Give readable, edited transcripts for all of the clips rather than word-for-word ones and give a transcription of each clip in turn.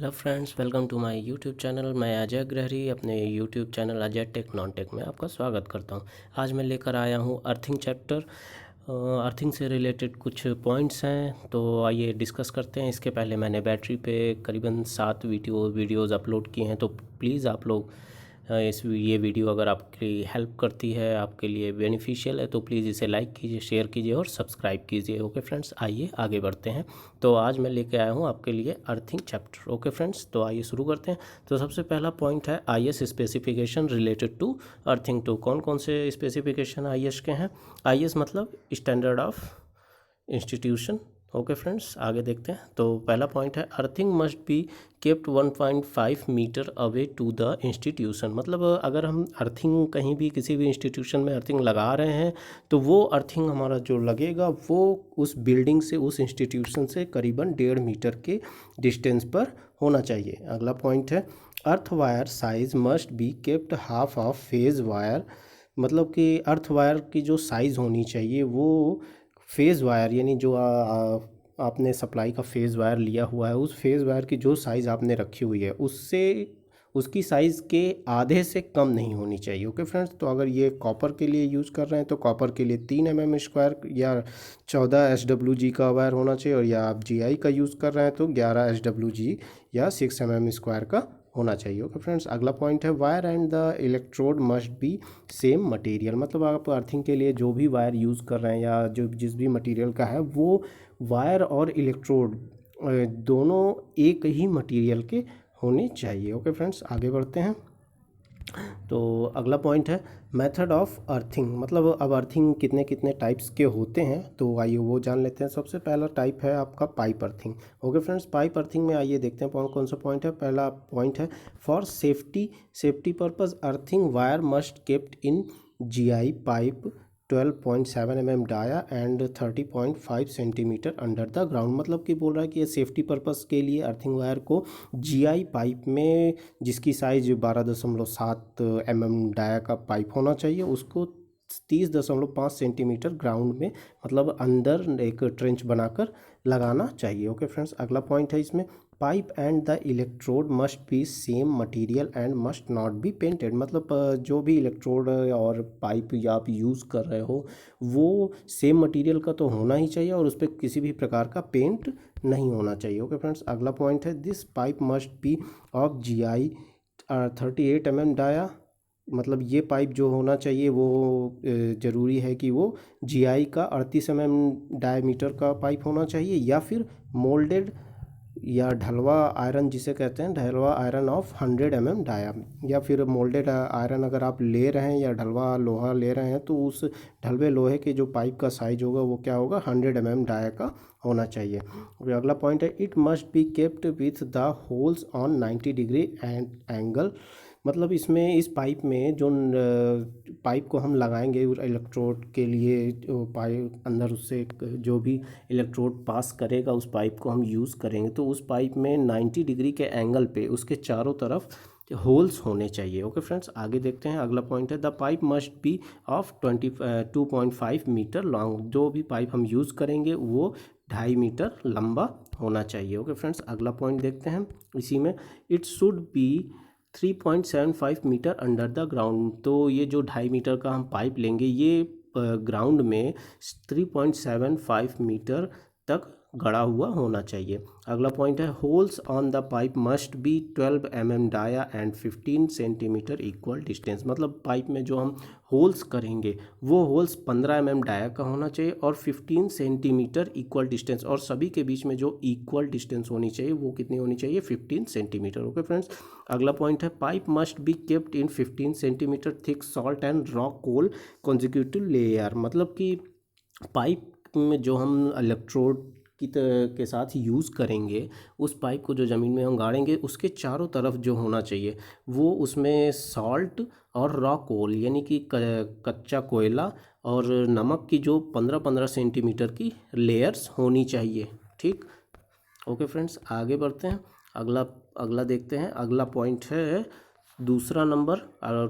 Hello friends, welcome to my YouTube channel. मैं अजय अग्रहरी अपने YouTube channel Ajay tech non tech में आपका स्वागत करता हूं। आज मैं लेकर आया हूं अर्थिंग चैप्टर। अर्थिंग से रिलेटेड कुछ पॉइंट्स हैं, तो आइए डिस्कस करते हैं। इसके पहले मैंने बैटरी पे करीबन 7 वीडियोज़ अपलोड किए हैं, तो प्लीज़ आप लोग ये वीडियो अगर आपकी हेल्प करती है, आपके लिए बेनिफिशियल है, तो प्लीज़ इसे लाइक कीजिए, शेयर कीजिए और सब्सक्राइब कीजिए। ओके फ्रेंड्स, आइए आगे बढ़ते हैं। तो आज मैं लेके आया हूँ आपके लिए अर्थिंग चैप्टर। ओके फ्रेंड्स, तो आइए शुरू करते हैं। तो सबसे पहला पॉइंट है IS specification related to earthing to. कौन कौन से स्पेसिफिकेशन आईएस के हैं? आईएस मतलब standard of institution. Okay friends, आगे देखते हैं। तो पहला पॉइंट है earthing must be kept 1.5 metre away to the institution. मतलब अगर हम अर्थिंग कहीं भी किसी भी इंस्टीट्यूशन में अर्थिंग लगा रहे हैं, तो वो अर्थिंग हमारा जो लगेगा वो उस बिल्डिंग से, उस इंस्टीट्यूशन से करीबन 1.5 मीटर के डिस्टेंस पर होना चाहिए। अगला पॉइंट है earth wire size must be kept half of phase wire. मतलब कि अर्थ वायर की जो साइज़ होनी चाहिए वो फेज़ वायर, यानी जो आपने सप्लाई का फेज़ वायर लिया हुआ है, उस फेज़ वायर की जो साइज़ आपने रखी हुई है उससे उसकी साइज़ के आधे से कम नहीं होनी चाहिए। ओके फ्रेंड्स, तो अगर ये कॉपर के लिए यूज़ कर रहे हैं तो कॉपर के लिए 3 mm स्क्वायर या 14 SWG का वायर होना चाहिए, और या आप GI का यूज़ कर रहे हैं तो 11 SWG या 6 mm स्क्वायर का होना चाहिए। ओके फ्रेंड्स, अगला पॉइंट है wire and the electrode must be same material. मतलब आप अर्थिंग के लिए जो भी वायर यूज़ कर रहे हैं या जो जिस भी मटेरियल का है, वो वायर और इलेक्ट्रोड दोनों एक ही मटेरियल के होने चाहिए। ओके फ्रेंड्स, आगे बढ़ते हैं। तो अगला पॉइंट है मेथड ऑफ अर्थिंग। मतलब अब अर्थिंग कितने कितने टाइप्स के होते हैं, तो आइए वो जान लेते हैं। सबसे पहला टाइप है आपका pipe earthing. Okay friends, pipe earthing में आइए देखते हैं कौन कौन सा पॉइंट है। पहला पॉइंट है for safety purpose earthing wire must kept in GI pipe 12.7 mm dia and 30.5 centimetre under the ground. मतलब कि बोल रहा है कि ये सेफ्टी पर्पस के लिए अर्थिंग वायर को GI पाइप में, जिसकी साइज 12.7 mm डाया का पाइप होना चाहिए, उसको 30.5 सेंटीमीटर ग्राउंड में, मतलब अंदर एक ट्रेंच बनाकर लगाना चाहिए। ओके फ्रेंड्स, अगला पॉइंट है इसमें pipe and the electrode must be same material and must not be painted. मतलब जो भी इलेक्ट्रोड और पाइप या आप यूज़ कर रहे हो वो सेम मटेरियल का तो होना ही चाहिए, और उस पर किसी भी प्रकार का पेंट नहीं होना चाहिए। ओके फ्रेंड्स, अगला पॉइंट है this pipe must be of GI 38 mm dia. मतलब ये पाइप जो होना चाहिए वो ज़रूरी है कि वो GI का 38 mm डायमीटर का पाइप होना चाहिए, या फिर मोल्डेड या ढलवा आयरन, जिसे कहते हैं ढलवा आयरन ऑफ 100 mm डाया। या फिर मोल्डेड आयरन अगर आप ले रहे हैं या ढलवा लोहा ले रहे हैं, तो उस ढलवे लोहे के जो पाइप का साइज होगा वो क्या होगा, 100 mm डाया का होना चाहिए। और अगला पॉइंट है it must be kept with the holes on 90 degree angle. मतलब इसमें इस पाइप में जो पाइप को हम लगाएंगे इलेक्ट्रोड के लिए, पाइप अंदर उससे जो भी इलेक्ट्रोड पास करेगा उस पाइप को हम यूज़ करेंगे, तो उस पाइप में 90 डिग्री के एंगल पे उसके चारों तरफ होल्स होने चाहिए। ओके फ्रेंड्स, आगे देखते हैं। अगला पॉइंट है the pipe must be of 2.5 metre long. जो भी पाइप हम यूज़ करेंगे वो 2.5 मीटर लंबा होना चाहिए। ओके फ्रेंड्स, अगला पॉइंट देखते हैं इसी में it should be 3.75 metre under the ground. तो ये जो 2.5 मीटर का हम पाइप लेंगे, ये ग्राउंड में 3.75 मीटर तक गड़ा हुआ होना चाहिए। अगला पॉइंट है holes on the pipe must be 12 mm dia and 15 centimetre equal distance. मतलब पाइप में जो हम होल्स करेंगे वो होल्स 15 mm डाया का होना चाहिए और 15 सेंटीमीटर इक्वल डिस्टेंस, और सभी के बीच में जो इक्वल डिस्टेंस होनी चाहिए वो कितनी होनी चाहिए, 15 सेंटीमीटर। ओके फ्रेंड्स, अगला पॉइंट है pipe must be kept in 15 centimetre thick salt and rock coal consecutive layer. मतलब कि पाइप में जो हम इलेक्ट्रोड के साथ यूज़ करेंगे, उस पाइप को जो ज़मीन में हम गाड़ेंगे उसके चारों तरफ जो होना चाहिए वो उसमें सॉल्ट और रॉ कोल, यानी कि कच्चा कोयला और नमक की जो 15-15 सेंटीमीटर की लेयर्स होनी चाहिए। ठीक, ओके फ्रेंड्स, आगे बढ़ते हैं। अगला अगला देखते हैं। अगला पॉइंट है दूसरा नंबर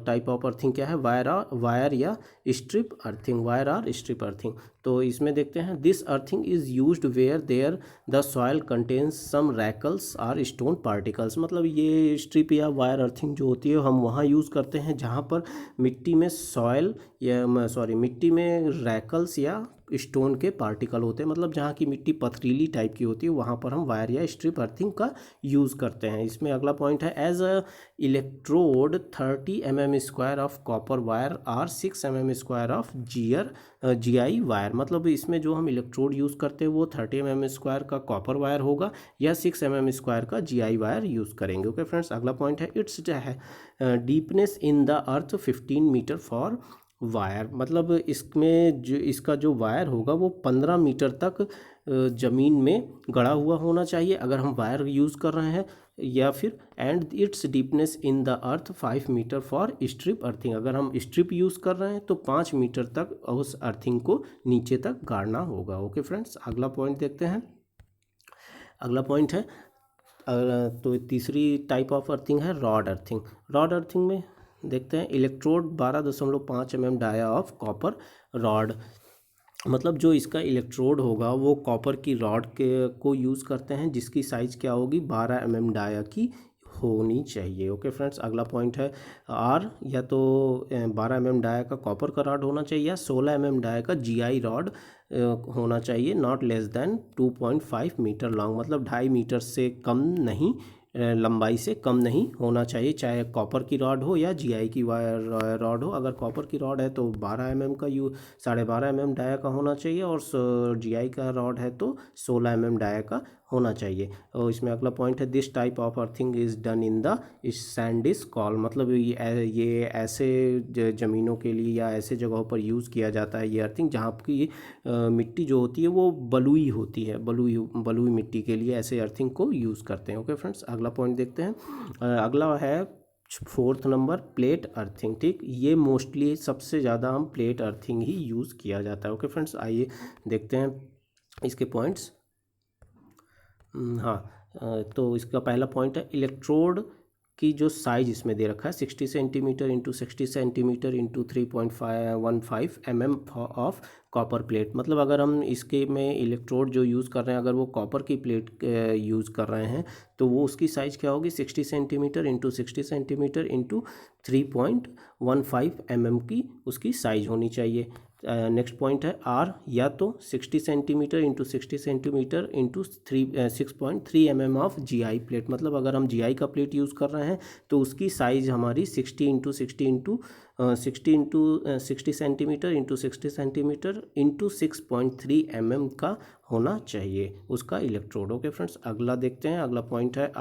टाइप ऑफ अर्थिंग क्या है, वायर या स्ट्रिप अर्थिंग, वायर और स्ट्रिप अर्थिंग। तो इसमें देखते हैं, this earthing is used where there the soil contains some रैकल्स और स्टोन पार्टिकल्स। मतलब ये स्ट्रिप या वायर अर्थिंग जो होती है हम वहाँ यूज़ करते हैं जहाँ पर मिट्टी में सॉयल या मिट्टी में रैकल्स या स्टोन के पार्टिकल होते हैं, मतलब जहाँ की मिट्टी पथरीली टाइप की होती है वहाँ पर हम वायर या स्ट्रिप अर्थिंग का यूज़ करते हैं। इसमें अगला पॉइंट है, as a electrode 30 mm square of copper wire और 6 mm square of GI wire. मतलब इसमें जो हम इलेक्ट्रोड यूज़ करते हैं वो 30 mm स्क्वायर का कॉपर वायर होगा या 6 mm स्क्वायर का GI वायर यूज़ करेंगे। ओके फ्रेंड्स, अगला पॉइंट है, its deepness in the earth 15 metre for wire. मतलब इसमें जो इसका जो वायर होगा वो 15 मीटर तक ज़मीन में गड़ा हुआ होना चाहिए अगर हम वायर यूज़ कर रहे हैं, या फिर and its deepness in the earth 5 metre for strip earthing. अगर हम स्ट्रिप यूज़ कर रहे हैं तो 5 मीटर तक उस अर्थिंग को नीचे तक गाड़ना होगा। ओके फ्रेंड्स, अगला पॉइंट देखते हैं। अगला पॉइंट है, तो तीसरी टाइप ऑफ अर्थिंग है रॉड अर्थिंग। रॉड अर्थिंग में देखते हैं, electrode 12.5 mm dia of copper rod. मतलब जो इसका इलेक्ट्रोड होगा वो कॉपर की रॉड के को यूज़ करते हैं जिसकी साइज़ क्या होगी, 12 mm डाया की होनी चाहिए। ओके फ्रेंड्स, अगला पॉइंट है, आर या तो 12 mm डाया का कॉपर का रॉड होना चाहिए या 16 mm डाया का GI रॉड होना चाहिए, not less than 2.5 metre long. मतलब 2.5 मीटर से कम नहीं, लंबाई से कम नहीं होना चाहिए, चाहे कॉपर की रॉड हो या GI की वायर रॉड हो। अगर कॉपर की रॉड है तो 12 mm का 12.5 mm डाया का होना चाहिए, और GI का रॉड है तो 16 mm डाया का होना चाहिए। और इसमें अगला पॉइंट है, this type of earthing is done in the Sandis call. मतलब ये ऐसे ज़मीनों के लिए या ऐसे जगहों पर यूज़ किया जाता है ये अर्थिंग जहाँ की मिट्टी जो होती है वो बलुई होती है, बलुई मिट्टी के लिए ऐसे अर्थिंग को यूज़ करते हैं। ओके फ्रेंड्स, अगला पॉइंट देखते हैं। अगला है 4th नंबर, प्लेट अर्थिंग। ठीक, ये मोस्टली सबसे ज़्यादा हम प्लेट अर्थिंग ही यूज़ किया जाता है। ओके फ्रेंड्स, आइए देखते हैं इसके पॉइंट्स। हाँ, तो इसका पहला पॉइंट है, इलेक्ट्रोड की जो साइज़ इसमें दे रखा है 60 centimetre into 60 centimetre into 3.15 mm of copper plate. मतलब अगर हम इसके में इलेक्ट्रोड जो यूज़ कर रहे हैं अगर वो कॉपर की प्लेट यूज़ कर रहे हैं तो वो उसकी साइज़ क्या होगी, 60 centimetre into 60 centimetre into 3.15 mm की उसकी साइज़ होनी चाहिए। नेक्स्ट पॉइंट है, आर या तो 60 centimetre into 60 centimetre into 6.3 mm of GI plate. मतलब अगर हम GI का प्लेट यूज़ कर रहे हैं तो उसकी साइज़ हमारी 60 into 60 centimetre into 60 centimetre into 6.3 mm का होना चाहिए उसका इलेक्ट्रोड। ओके फ्रेंड्स, अगला देखते हैं। अगला पॉइंट है,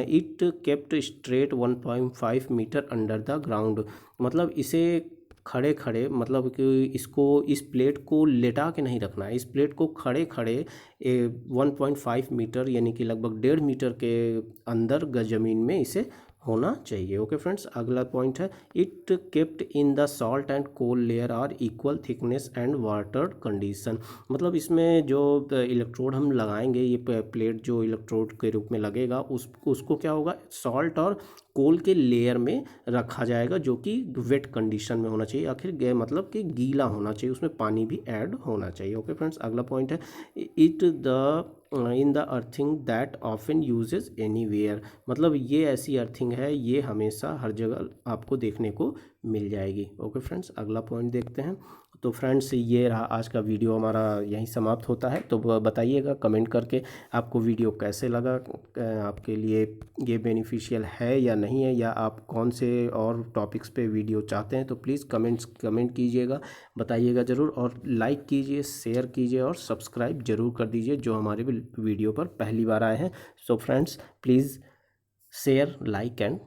it kept straight 1.5 metre under the ground. मतलब इसे खड़े खड़े, मतलब कि इसको, इस प्लेट को लेटा के नहीं रखना है, इस प्लेट को खड़े खड़े 1.5 मीटर यानी कि लगभग 1.5 मीटर के अंदर ज़मीन में इसे होना चाहिए। ओके फ्रेंड्स, अगला पॉइंट है, it kept in the salt and coal layer or equal thickness and water condition. मतलब इसमें जो इलेक्ट्रोड हम लगाएंगे, ये प्लेट जो इलेक्ट्रोड के रूप में लगेगा उसको क्या होगा, सॉल्ट और कोल के लेयर में रखा जाएगा जो कि वेट कंडीशन में होना चाहिए, आखिर मतलब कि गीला होना चाहिए, उसमें पानी भी ऐड होना चाहिए। ओके फ्रेंड्स, अगला पॉइंट है, it the in the earthing that often uses anywhere. मतलब ये ऐसी अर्थिंग है ये हमेशा हर जगह आपको देखने को मिल जाएगी। ओके फ्रेंड्स, अगला पॉइंट देखते हैं। तो फ्रेंड्स, ये रहा आज का वीडियो हमारा, यहीं समाप्त होता है। तो बताइएगा कमेंट करके आपको वीडियो कैसे लगा, आपके लिए ये बेनिफिशियल है या नहीं है, या आप कौन से और टॉपिक्स पे वीडियो चाहते हैं। तो प्लीज़ कमेंट कीजिएगा, बताइएगा ज़रूर, और लाइक कीजिए, शेयर कीजिए और सब्सक्राइब ज़रूर कर दीजिए जो हमारे वीडियो पर पहली बार आए हैं। So friends, please share, like and